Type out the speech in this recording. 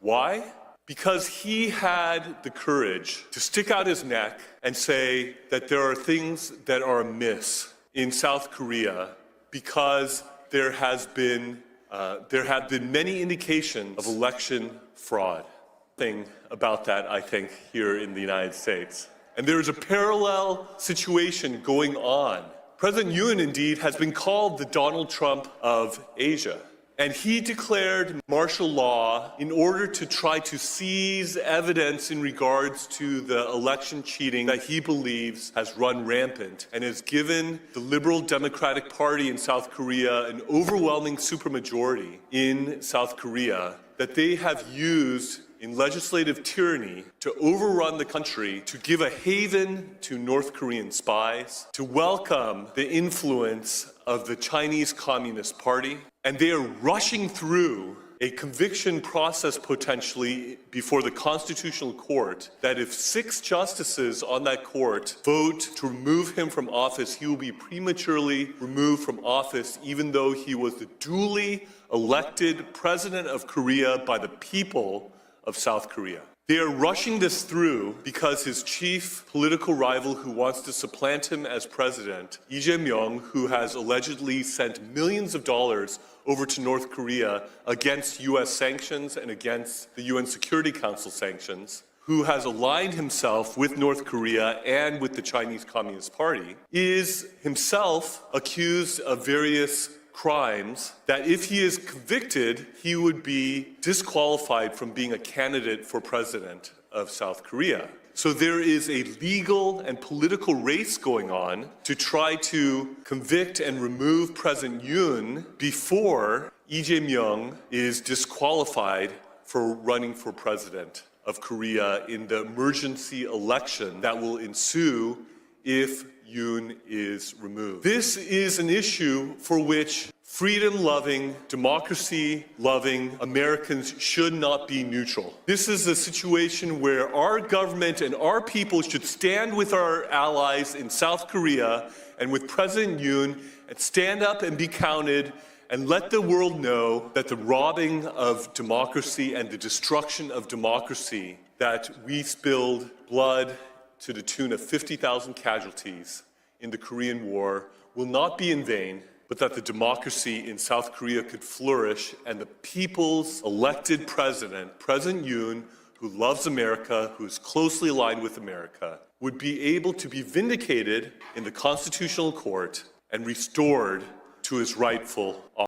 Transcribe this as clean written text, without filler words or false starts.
Why? Because he had the courage to stick out his neck and say that there are things that are amiss in South Korea because there have been many indications of election fraud. Thing about that, I think, here in the United States. And there is a parallel situation going on. President Yoon, indeed, has been called the Donald Trump of Asia. And he declared martial law in order to try to seize evidence in regards to the election cheating that he believes has run rampant and has given the Liberal Democratic Party in South Korea an overwhelming supermajority in South Korea that they have used in legislative tyranny to overrun the country, to give a haven to North Korean spies, to welcome the influence of the Chinese Communist Party. And they are rushing through a conviction process potentially before the Constitutional Court that if 6 justices on that court vote to remove him from office, he will be prematurely removed from office even though he was the duly elected president of Korea by the people of South Korea. They are rushing this through because his chief political rival who wants to supplant him as president, Ije명, who has allegedly sent millions of dollars over to North Korea against U.S. sanctions and against the UN Security Council sanctions, who has aligned himself with North Korea and with the Chinese Communist Party, is himself accused of various crimes that if he is convicted, he would be disqualified from being a candidate for president of South Korea. So there is a legal and political race going on to try to convict and remove President Yoon before Lee Jae-myung is disqualified for running for president of Korea in the emergency election that will ensue if Yoon is removed. This is an issue for which freedom-loving, democracy-loving Americans should not be neutral. This is a situation where our government and our people should stand with our allies in South Korea and with President Yoon and stand up and be counted and let the world know that the robbing of democracy and the destruction of democracy, that we spilled blood to the tune of 50,000 casualties in the Korean War, will not be in vain, but that the democracy in South Korea could flourish and the people's elected president, President Yoon, who loves America, who is closely aligned with America, would be able to be vindicated in the Constitutional Court and restored to his rightful office.